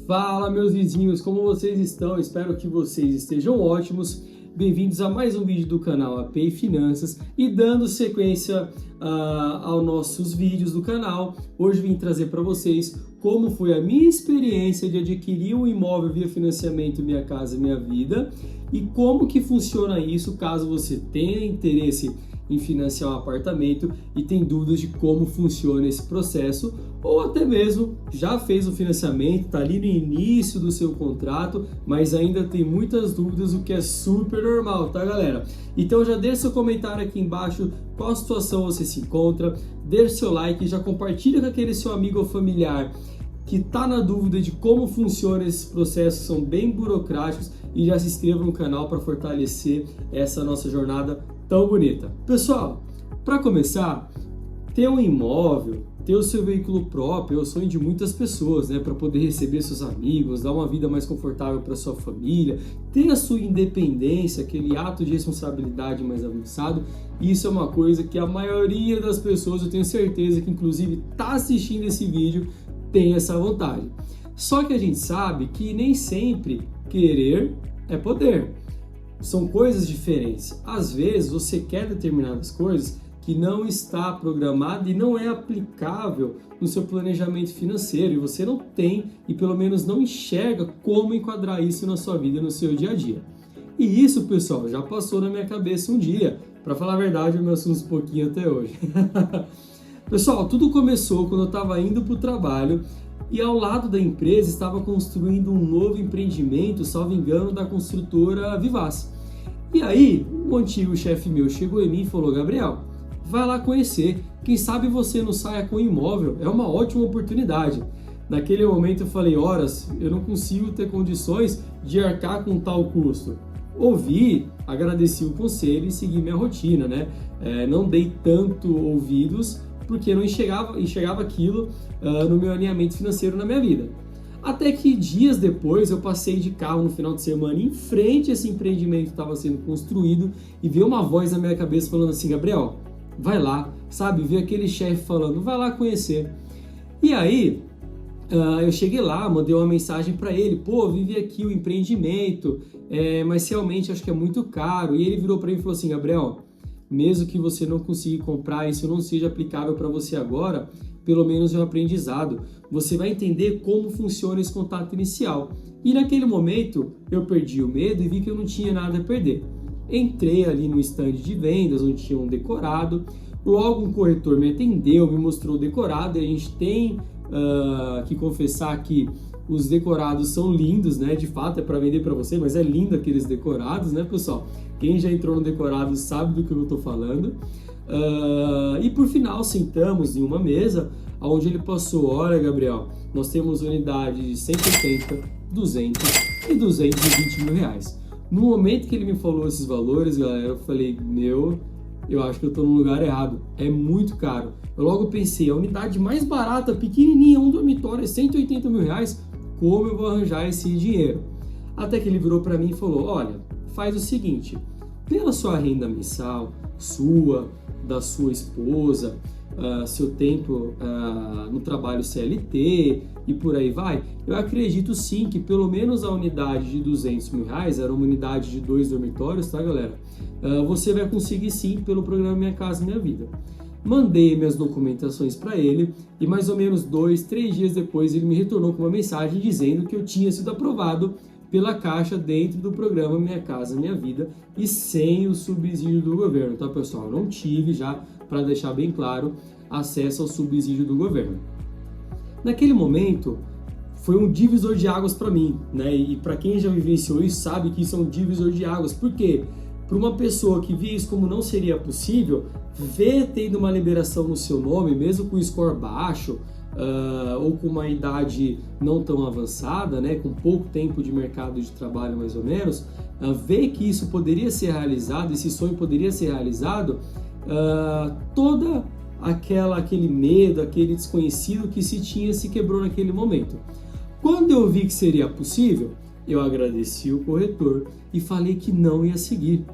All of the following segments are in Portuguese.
Fala, meus vizinhos, como vocês estão? Espero que vocês estejam ótimos. Bem-vindos a mais um vídeo do canal API Finanças e dando sequência aos nossos vídeos do canal. Hoje vim trazer para vocês como foi a minha experiência de adquirir um imóvel via financiamento Minha Casa Minha Vida e como que funciona isso caso você tenha interesse em financiar um apartamento e tem dúvidas de como funciona esse processo, ou até mesmo já fez o financiamento, está ali no início do seu contrato, mas ainda tem muitas dúvidas, o que é super normal, tá, galera? Então já deixa seu comentário aqui embaixo, qual situação você se encontra, deixa seu like, já compartilha com aquele seu amigo ou familiar que está na dúvida de como funciona esses processos, são bem burocráticos, e já se inscreva no canal para fortalecer essa nossa jornada tão bonita. Pessoal, para começar, ter um imóvel, ter o seu veículo próprio é o sonho de muitas pessoas, né? Para poder receber seus amigos, dar uma vida mais confortável para sua família, ter a sua independência, aquele ato de responsabilidade mais avançado. Isso é uma coisa que a maioria das pessoas, eu tenho certeza que inclusive está assistindo esse vídeo, tem essa vontade. Só que a gente sabe que nem sempre querer é poder. São coisas diferentes. Às vezes você quer determinadas coisas que não está programada e não é aplicável no seu planejamento financeiro e você não tem e pelo menos não enxerga como enquadrar isso na sua vida, no seu dia a dia. E isso, pessoal, já passou na minha cabeça um dia. Para falar a verdade, eu me assusto um pouquinho até hoje. Pessoal, tudo começou quando eu estava indo para o trabalho e ao lado da empresa estava construindo um novo empreendimento, salvo engano, da construtora Vivaz. E aí, um antigo chefe meu chegou em mim e falou: Gabriel, vai lá conhecer, quem sabe você não saia com um imóvel, é uma ótima oportunidade. Naquele momento eu falei: horas, eu não consigo ter condições de arcar com tal custo. Ouvi, agradeci o conselho e segui minha rotina, né? Não dei tanto ouvidos, porque não enxergava aquilo no meu alinhamento financeiro na minha vida. Até que dias depois eu passei de carro no final de semana em frente a esse empreendimento que estava sendo construído e veio uma voz na minha cabeça falando assim: Gabriel, vai lá, sabe? Veio aquele chefe falando: vai lá conhecer. E aí eu cheguei lá, mandei uma mensagem para ele: pô, vivi aqui o empreendimento, mas realmente acho que é muito caro. E ele virou para mim e falou assim: Gabriel, mesmo que você não consiga comprar, isso não seja aplicável para você agora, pelo menos é um aprendizado. Você vai entender como funciona esse contato inicial. E naquele momento eu perdi o medo e vi que eu não tinha nada a perder. Entrei ali no stand de vendas, onde tinha um decorado. Logo um corretor me atendeu, me mostrou o decorado. E a gente tem que confessar que os decorados são lindos, né? De fato é para vender para você, mas é lindo aqueles decorados, né, pessoal? Quem já entrou no decorado sabe do que eu estou falando. E por final sentamos em uma mesa onde ele passou: olha, Gabriel, nós temos unidade de 180, 200 e 220 mil reais. No momento que ele me falou esses valores, galera, eu falei: eu acho que eu estou no lugar errado, é muito caro. Eu logo pensei: a unidade mais barata, pequenininha, um dormitório, é 180 mil reais, como eu vou arranjar esse dinheiro? Até que ele virou para mim e falou: olha, faz o seguinte, pela sua renda mensal, sua, da sua esposa, seu tempo no trabalho CLT e por aí vai, eu acredito sim que pelo menos a unidade de 200 mil reais, era uma unidade de 2 dormitórios, tá, galera? Você vai conseguir sim pelo programa Minha Casa Minha Vida. Mandei minhas documentações para ele e mais ou menos 2, 3 dias depois ele me retornou com uma mensagem dizendo que eu tinha sido aprovado pela Caixa dentro do programa Minha Casa Minha Vida e sem o subsídio do governo, tá, pessoal? Eu não tive, já para deixar bem claro, acesso ao subsídio do governo. Naquele momento foi um divisor de águas para mim, né? E para quem já vivenciou isso sabe que isso é um divisor de águas. Por quê? Para uma pessoa que via isso como não seria possível, ver tendo uma liberação no seu nome, mesmo com score baixo, ou com uma idade não tão avançada, né, com pouco tempo de mercado de trabalho mais ou menos, ver que isso poderia ser realizado, esse sonho poderia ser realizado, toda aquele medo, aquele desconhecido que se tinha se quebrou naquele momento. Quando eu vi que seria possível, eu agradeci o corretor e falei que não ia seguir.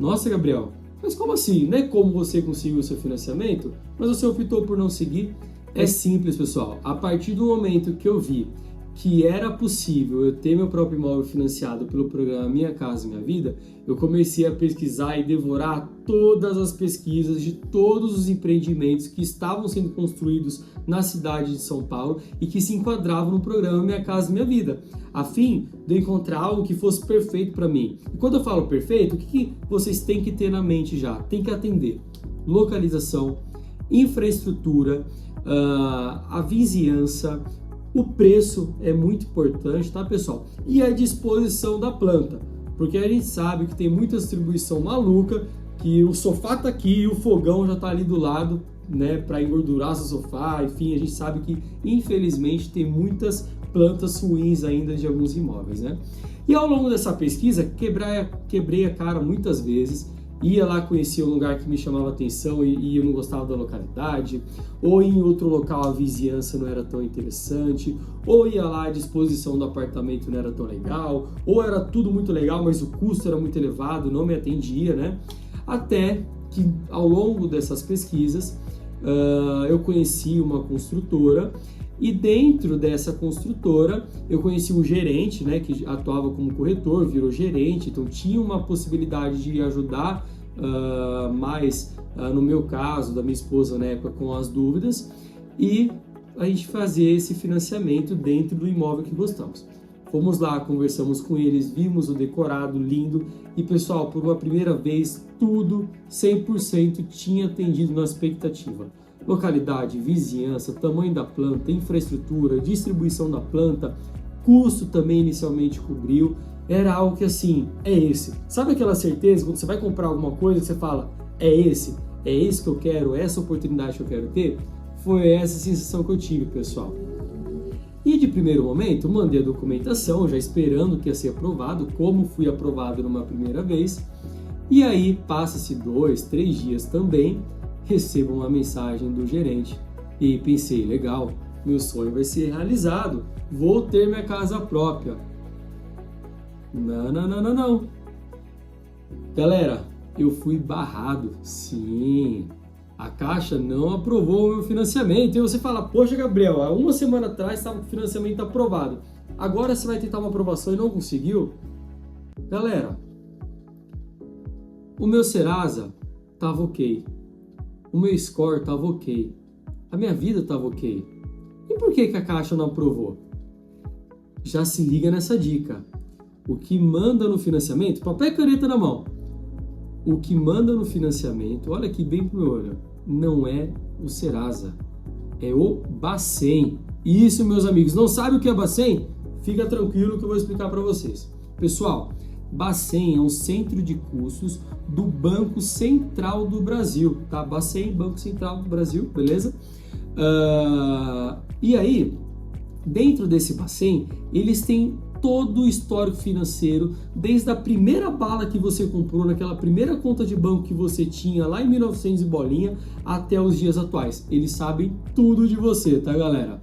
Nossa, Gabriel, mas como assim? Não é como você conseguiu o seu financiamento, mas você optou por não seguir? É simples, pessoal. A partir do momento que eu vi que era possível eu ter meu próprio imóvel financiado pelo programa Minha Casa Minha Vida, eu comecei a pesquisar e devorar todas as pesquisas de todos os empreendimentos que estavam sendo construídos na cidade de São Paulo e que se enquadravam no programa Minha Casa Minha Vida, a fim de eu encontrar algo que fosse perfeito para mim. E quando eu falo perfeito, o que vocês têm que ter na mente já? Tem que atender localização, infraestrutura, a vizinhança, o preço é muito importante, tá, pessoal? E a disposição da planta, porque a gente sabe que tem muita distribuição maluca, que o sofá tá aqui e o fogão já tá ali do lado, né, para engordurar seu sofá. Enfim, a gente sabe que infelizmente tem muitas plantas ruins ainda de alguns imóveis, né? E ao longo dessa pesquisa, quebrei a cara muitas vezes. Ia lá, conhecia um lugar que me chamava atenção e eu não gostava da localidade, ou em outro local a vizinhança não era tão interessante, ou ia lá a disposição do apartamento não era tão legal, ou era tudo muito legal, mas o custo era muito elevado, não me atendia, né? Até que ao longo dessas pesquisas eu conheci uma construtora, e dentro dessa construtora eu conheci um gerente, né, que atuava como corretor, virou gerente, então tinha uma possibilidade de ajudar mais, no meu caso, da minha esposa na época, com as dúvidas, e a gente fazia esse financiamento dentro do imóvel que gostamos. Fomos lá, conversamos com eles, vimos o decorado lindo e, pessoal, por uma primeira vez, tudo 100% tinha atendido na expectativa. Localidade, vizinhança, tamanho da planta, infraestrutura, distribuição da planta, custo também inicialmente cobriu. Era algo que, assim, é esse. Sabe aquela certeza quando você vai comprar alguma coisa que você fala, é esse que eu quero, essa oportunidade que eu quero ter? Foi essa sensação que eu tive, pessoal. E de primeiro momento, mandei a documentação, já esperando que ia ser aprovado, como fui aprovado numa primeira vez. E aí, passa-se 2, 3 dias também, recebo uma mensagem do gerente e pensei, legal, meu sonho vai ser realizado, vou ter minha casa própria. Não. Galera, eu fui barrado, sim. A Caixa não aprovou o meu financiamento. E você fala, poxa, Gabriel, há uma semana atrás estava com o financiamento aprovado. Agora você vai tentar uma aprovação e não conseguiu? Galera, o meu Serasa estava ok. O meu score estava ok. A minha vida estava ok. E por que a Caixa não aprovou? Já se liga nessa dica. O que manda no financiamento, papel e caneta na mão. O que manda no financiamento, olha aqui bem pro meu olho, não é o Serasa, é o Bacen. Isso, meus amigos, não sabe o que é Bacen? Fica tranquilo que eu vou explicar para vocês. Pessoal, Bacen é um centro de custos do Banco Central do Brasil, tá? Bacen, Banco Central do Brasil, beleza? E aí, dentro desse Bacen, eles têm todo o histórico financeiro, desde a primeira bala que você comprou, naquela primeira conta de banco que você tinha lá em 1900 e bolinha, até os dias atuais. Eles sabem tudo de você, tá, galera?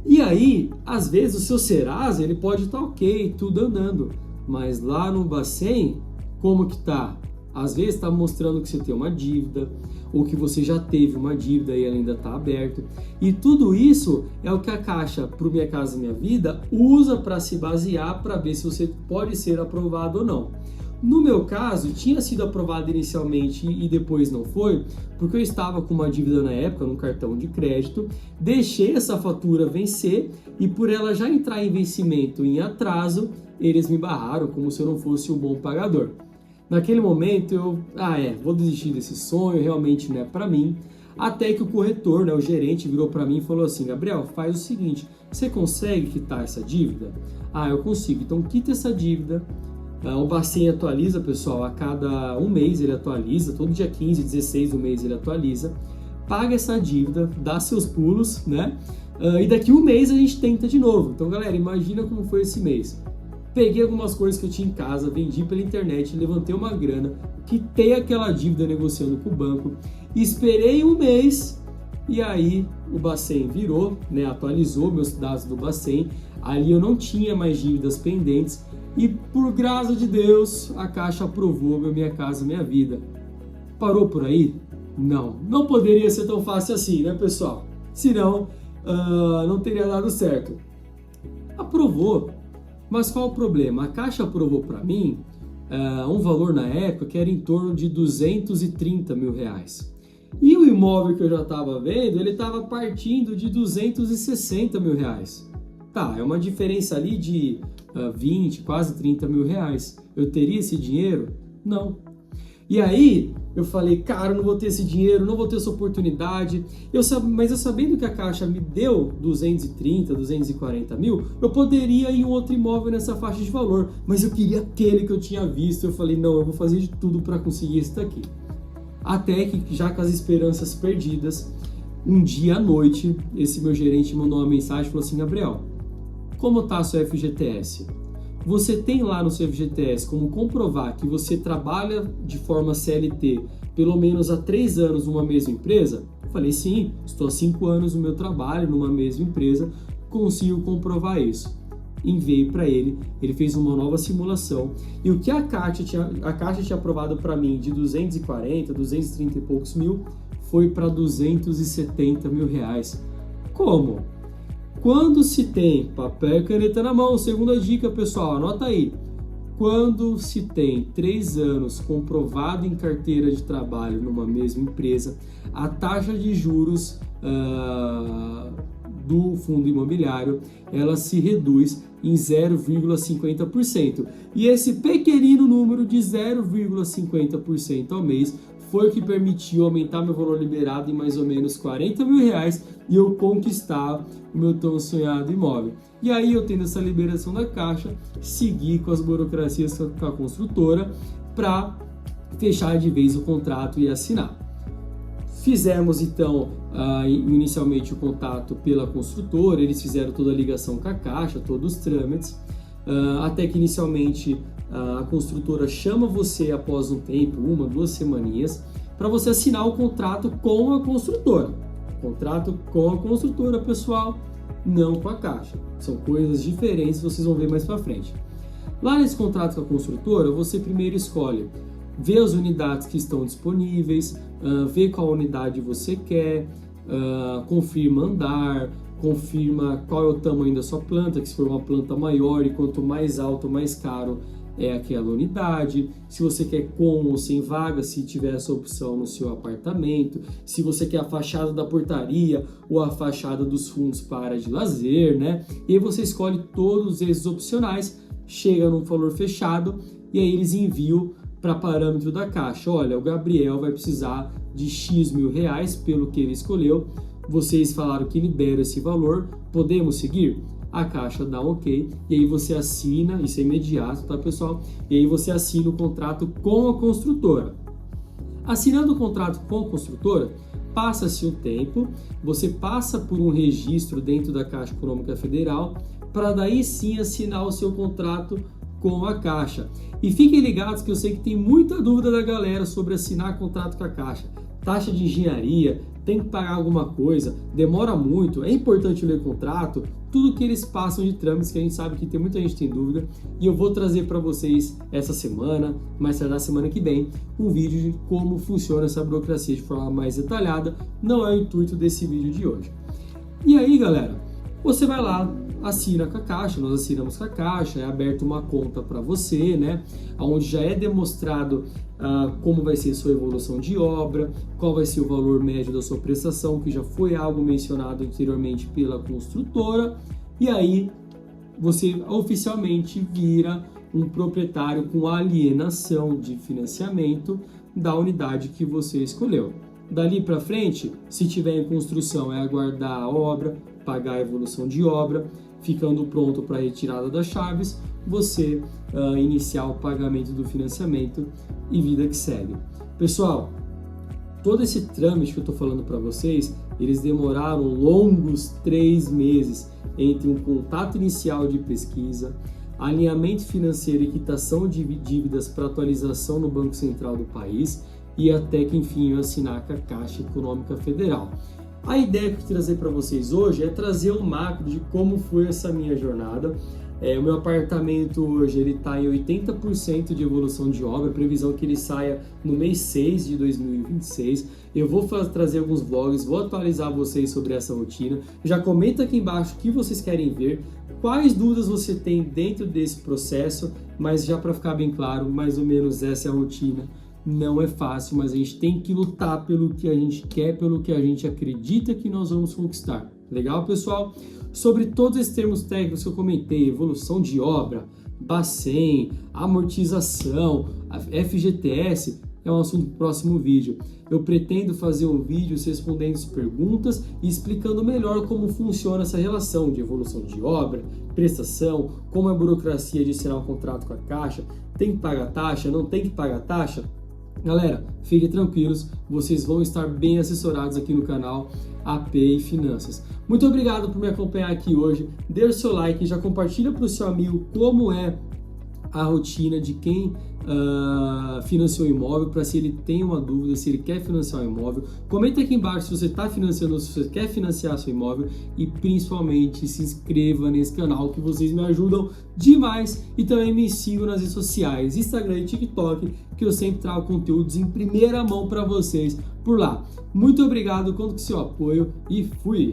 E aí, às vezes, o seu Serasa, ele pode estar ok, tudo andando, mas lá no Bacen, como que tá? Às vezes está mostrando que você tem uma dívida, ou que você já teve uma dívida e ela ainda está aberta. E tudo isso é o que a Caixa, pro Minha Casa Minha Vida, usa para se basear para ver se você pode ser aprovado ou não. No meu caso, tinha sido aprovado inicialmente e depois não foi, porque eu estava com uma dívida na época, num cartão de crédito, deixei essa fatura vencer e por ela já entrar em vencimento em atraso, eles me barraram como se eu não fosse um bom pagador. Naquele momento eu, vou desistir desse sonho, realmente não é para mim. Até que o corretor, né, o gerente, virou para mim e falou assim, Gabriel, faz o seguinte, você consegue quitar essa dívida? Eu consigo, então quita essa dívida. O Bacen atualiza, pessoal, a cada um mês ele atualiza, todo dia 15, 16 do mês ele atualiza. Paga essa dívida, dá seus pulos, né? E daqui um mês a gente tenta de novo. Então, galera, imagina como foi esse mês. Peguei algumas coisas que eu tinha em casa, vendi pela internet, levantei uma grana, quitei aquela dívida negociando com o banco, esperei um mês e aí o Bacen virou, né, atualizou meus dados do Bacen, ali eu não tinha mais dívidas pendentes e por graça de Deus a Caixa aprovou meu Minha Casa Minha Vida. Parou por aí? Não poderia ser tão fácil assim, né, pessoal? Senão não teria dado certo. Aprovou. Mas qual o problema? A Caixa aprovou para mim um valor na época que era em torno de 230 mil reais. E o imóvel que eu já estava vendo, ele estava partindo de 260 mil reais. Tá, é uma diferença ali de 20, quase 30 mil reais. Eu teria esse dinheiro? Não. E aí, eu falei, cara, eu não vou ter esse dinheiro, não vou ter essa oportunidade. Mas eu sabendo que a Caixa me deu 230, 240 mil, eu poderia ir em um outro imóvel nessa faixa de valor. Mas eu queria aquele que eu tinha visto. Eu falei, não, eu vou fazer de tudo para conseguir esse daqui. Até que, já com as esperanças perdidas, um dia à noite, esse meu gerente mandou uma mensagem e falou assim, Gabriel, como está seu FGTS? Você tem lá no seu FGTS como comprovar que você trabalha de forma CLT pelo menos há 3 anos numa mesma empresa? Eu falei, sim, estou há 5 anos no meu trabalho numa mesma empresa, consigo comprovar isso. Enviei para ele, ele fez uma nova simulação e o que a Caixa tinha aprovado para mim de 240, 230 e poucos mil foi para 270 mil reais. Como? Quando se tem papel e caneta na mão, segunda dica, pessoal, anota aí. Quando se tem 3 anos comprovado em carteira de trabalho numa mesma empresa, a taxa de juros do fundo imobiliário, ela se reduz em 0,50%. E esse pequenino número de 0,50% ao mês foi o que permitiu aumentar meu valor liberado em mais ou menos 40 mil reais e eu conquistar o meu tão sonhado imóvel. E aí eu tendo essa liberação da Caixa, segui com as burocracias com a construtora para fechar de vez o contrato e assinar. Fizemos então inicialmente o contato pela construtora, eles fizeram toda a ligação com a Caixa, todos os trâmites, até que inicialmente a construtora chama você após um tempo, 1, 2 semaninhas, para você assinar o contrato com a construtora. Contrato com a construtora, pessoal, não com a Caixa. São coisas diferentes, vocês vão ver mais para frente. Lá nesse contrato com a construtora, você primeiro escolhe ver as unidades que estão disponíveis, ver qual unidade você quer, confirma andar, confirma qual é o tamanho da sua planta, que se for uma planta maior e quanto mais alto, mais caro é aquela unidade, se você quer com ou sem vaga, se tiver essa opção no seu apartamento, se você quer a fachada da portaria ou a fachada dos fundos para área de lazer, né? E aí você escolhe todos esses opcionais, chega num valor fechado e aí eles enviam para parâmetro da Caixa. Olha, o Gabriel vai precisar de X mil reais pelo que ele escolheu, vocês falaram que liberam esse valor, podemos seguir? A Caixa dá um ok, e aí você assina, isso é imediato, tá pessoal? E aí você assina o contrato com a construtora. Assinando o contrato com a construtora, passa-se um tempo, você passa por um registro dentro da Caixa Econômica Federal, para daí sim assinar o seu contrato com a Caixa. E fiquem ligados que eu sei que tem muita dúvida da galera sobre assinar contrato com a Caixa. Taxa de engenharia, tem que pagar alguma coisa, demora muito, é importante ler contrato, tudo que eles passam de trâmites que a gente sabe que tem muita gente que tem dúvida, e eu vou trazer para vocês essa semana, mais tarde na semana que vem, um vídeo de como funciona essa burocracia de forma mais detalhada, não é o intuito desse vídeo de hoje. E aí, galera, você vai lá, assina com a Caixa, nós assinamos com a Caixa, é aberta uma conta para você, né? Onde já é demonstrado como vai ser a sua evolução de obra, qual vai ser o valor médio da sua prestação, que já foi algo mencionado anteriormente pela construtora, e aí você oficialmente vira um proprietário com alienação de financiamento da unidade que você escolheu. Dali para frente, se tiver em construção, é aguardar a obra, pagar a evolução de obra, ficando pronto para a retirada das chaves, você iniciar o pagamento do financiamento e vida que segue. Pessoal, todo esse trâmite que eu estou falando para vocês, eles demoraram longos 3 meses entre um contato inicial de pesquisa, alinhamento financeiro e quitação de dívidas para atualização no Banco Central do país e até que enfim eu assinar com a Caixa Econômica Federal. A ideia que eu vou trazer para vocês hoje é trazer um macro de como foi essa minha jornada. O meu apartamento hoje ele está em 80% de evolução de obra, previsão que ele saia no mês 6 de 2026. Eu vou trazer alguns vlogs, vou atualizar vocês sobre essa rotina. Já comenta aqui embaixo o que vocês querem ver, quais dúvidas você tem dentro desse processo, mas já para ficar bem claro, mais ou menos essa é a rotina. Não é fácil, mas a gente tem que lutar pelo que a gente quer, pelo que a gente acredita que nós vamos conquistar. Legal, pessoal? Sobre todos esses termos técnicos que eu comentei, evolução de obra, Bacen, amortização, FGTS, é um assunto do próximo vídeo. Eu pretendo fazer um vídeo respondendo as perguntas e explicando melhor como funciona essa relação de evolução de obra, prestação, como é a burocracia de assinar um contrato com a Caixa, tem que pagar taxa, não tem que pagar taxa. Galera, fiquem tranquilos, vocês vão estar bem assessorados aqui no canal API Finanças. Muito obrigado por me acompanhar aqui hoje. Dê o seu like, já compartilha para o seu amigo como é a rotina de quem financiou o imóvel, para se ele tem uma dúvida, se ele quer financiar o imóvel. Comenta aqui embaixo se você está financiando, se você quer financiar seu imóvel, e principalmente se inscreva nesse canal que vocês me ajudam demais, e também me sigam nas redes sociais, Instagram e TikTok, que eu sempre trago conteúdos em primeira mão para vocês por lá. Muito obrigado, conto com seu apoio e fui!